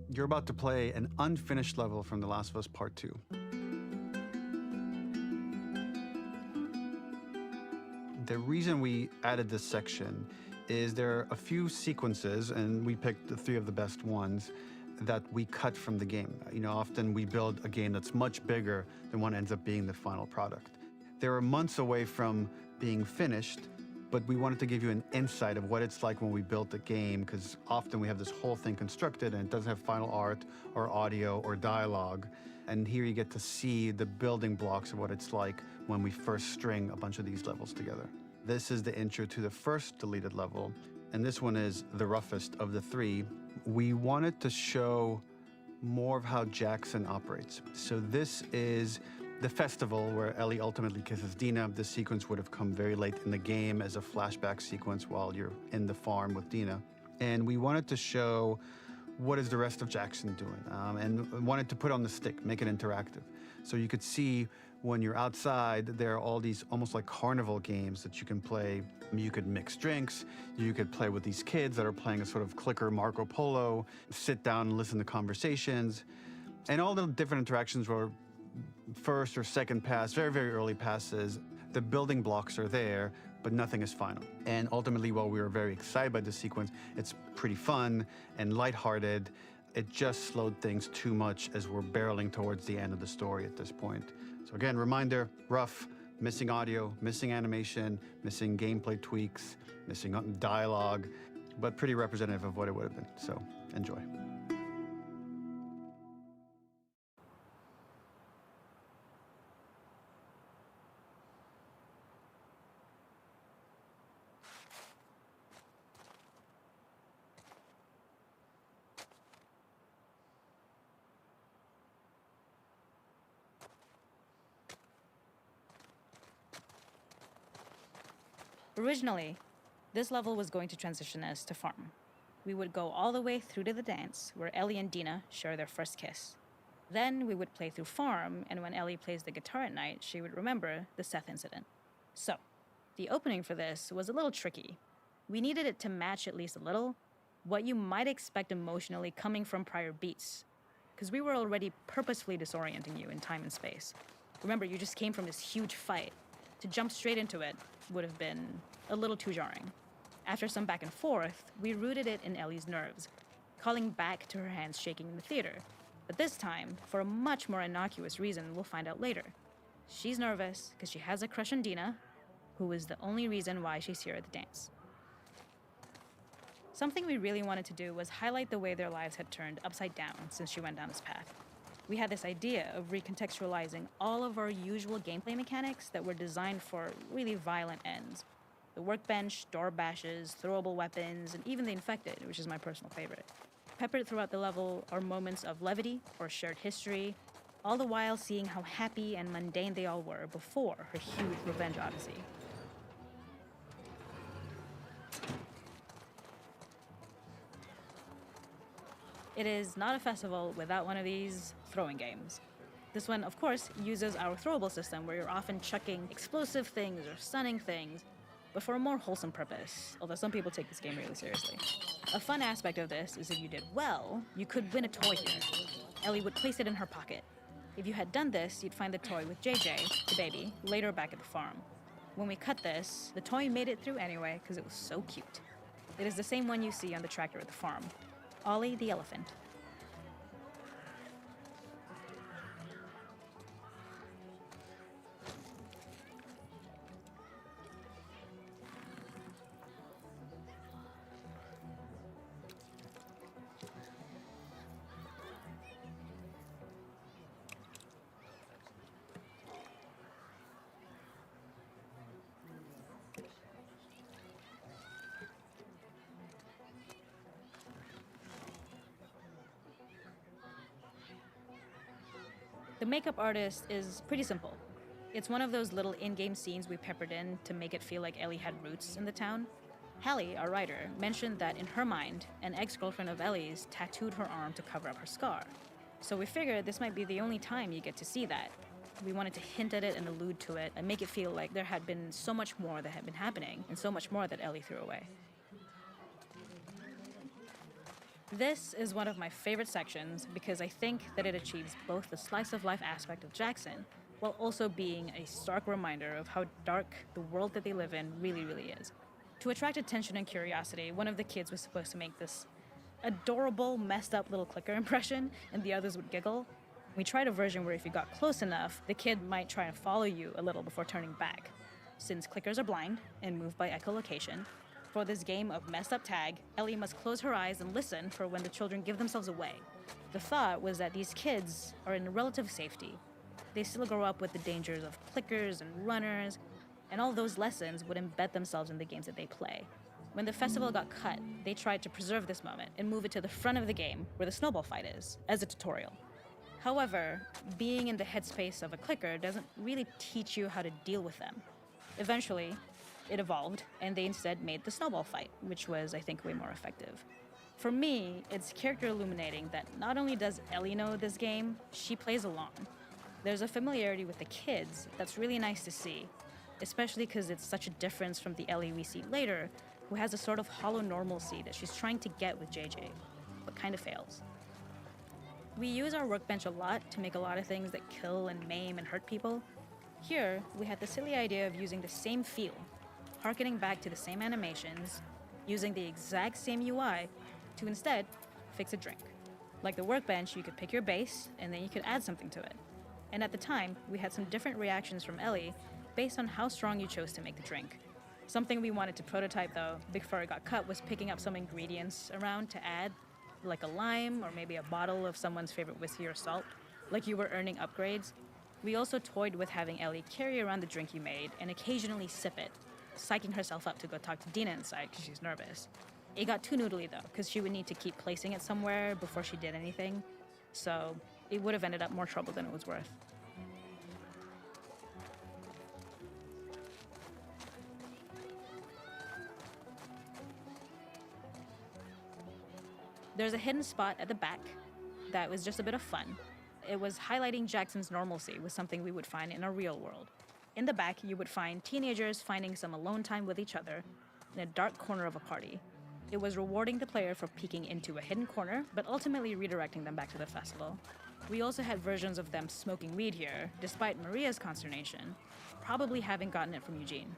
You're about to play an unfinished level from The Last of Us Part 2. The reason we added this section is there are a few sequences, and we picked the 3 of the best ones, that we cut from the game. Often we build a game that's much bigger than what ends up being the final product. They were months away from being finished, but we wanted to give you an insight of what it's like when we built a game, because often we have this whole thing constructed and it doesn't have final art or audio or dialogue. And here you get to see the building blocks of what it's like when we first string a bunch of these levels together. This is the intro to the first deleted level, and this one is the roughest of the 3. We wanted to show more of how Jackson operates. So this is the festival where Ellie ultimately kisses Dina. This sequence would have come very late in the game as a flashback sequence while you're in the farm with Dina. And we wanted to show what is the rest of Jackson doing, and wanted to put on the stick, make it interactive. So you could see when you're outside, there are all these almost like carnival games that you can play. You could mix drinks, you could play with these kids that are playing a sort of clicker Marco Polo, sit down and listen to conversations. And all the different interactions were first or second pass, very, very early passes. The building blocks are there, but nothing is final. And ultimately, while we were very excited by this sequence, it's pretty fun and lighthearted. It just slowed things too much as we're barreling towards the end of the story at this point. So again, reminder, rough, missing audio, missing animation, missing gameplay tweaks, missing dialogue, but pretty representative of what it would have been. So enjoy. Originally, this level was going to transition us to farm. We would go all the way through to the dance, where Ellie and Dina share their first kiss. Then we would play through farm, and when Ellie plays the guitar at night, she would remember the Seth incident. So, the opening for this was a little tricky. We needed it to match at least a little what you might expect emotionally coming from prior beats, because we were already purposefully disorienting you in time and space. Remember, you just came from this huge fight. To jump straight into it would have been a little too jarring. After some back and forth, we rooted it in Ellie's nerves, calling back to her hands shaking in the theater. But this time, for a much more innocuous reason we'll find out later. She's nervous because she has a crush on Dina, who is the only reason why she's here at the dance. Something we really wanted to do was highlight the way their lives had turned upside down since she went down this path. We had this idea of recontextualizing all of our usual gameplay mechanics that were designed for really violent ends. The workbench, door bashes, throwable weapons, and even the infected, which is my personal favorite. Peppered throughout the level are moments of levity or shared history, all the while seeing how happy and mundane they all were before her huge revenge odyssey. It is not a festival without one of these throwing games. This one, of course, uses our throwable system where you're often chucking explosive things or stunning things, but for a more wholesome purpose, although some people take this game really seriously. A fun aspect of this is if you did well, you could win a toy here. Ellie would place it in her pocket. If you had done this, you'd find the toy with JJ, the baby, later back at the farm. When we cut this, the toy made it through anyway because it was so cute. It is the same one you see on the tractor at the farm. Ollie the elephant. The makeup artist is pretty simple. It's one of those little in-game scenes we peppered in to make it feel like Ellie had roots in the town. Hallie, our writer, mentioned that in her mind, an ex-girlfriend of Ellie's tattooed her arm to cover up her scar. So we figured this might be the only time you get to see that. We wanted to hint at it and allude to it and make it feel like there had been so much more that had been happening and so much more that Ellie threw away. This is one of my favorite sections because I think that it achieves both the slice of life aspect of Jackson while also being a stark reminder of how dark the world that they live in really, really is. To attract attention and curiosity, one of the kids was supposed to make this adorable, messed up little clicker impression, and the others would giggle. We tried a version where if you got close enough, the kid might try and follow you a little before turning back. Since clickers are blind and move by echolocation, for this game of messed up tag, Ellie must close her eyes and listen for when the children give themselves away. The thought was that these kids are in relative safety. They still grow up with the dangers of clickers and runners, and all those lessons would embed themselves in the games that they play. When the festival got cut, they tried to preserve this moment and move it to the front of the game where the snowball fight is, as a tutorial. However, being in the headspace of a clicker doesn't really teach you how to deal with them. Eventually, it evolved, and they instead made the snowball fight, which was, I think, way more effective. For me, it's character illuminating that not only does Ellie know this game, she plays along. There's a familiarity with the kids that's really nice to see, especially because it's such a difference from the Ellie we see later, who has a sort of hollow normalcy that she's trying to get with JJ, but kind of fails. We use our workbench a lot to make a lot of things that kill and maim and hurt people. Here, we had the silly idea of using the same feel, harkening back to the same animations, using the exact same UI to instead fix a drink. Like the workbench, you could pick your base, and then you could add something to it. And at the time, we had some different reactions from Ellie based on how strong you chose to make the drink. Something we wanted to prototype, though, before it got cut, was picking up some ingredients around to add, like a lime or maybe a bottle of someone's favorite whiskey or salt, like you were earning upgrades. We also toyed with having Ellie carry around the drink you made and occasionally sip it, psyching herself up to go talk to Dina inside because she's nervous. It got too noodly, though, because she would need to keep placing it somewhere before she did anything, so it would have ended up more trouble than it was worth. There's a hidden spot at the back that was just a bit of fun. It was highlighting Jackson's normalcy with something we would find in a real world. In the back, you would find teenagers finding some alone time with each other in a dark corner of a party. It was rewarding the player for peeking into a hidden corner, but ultimately redirecting them back to the festival. We also had versions of them smoking weed here, despite Maria's consternation, probably having gotten it from Eugene.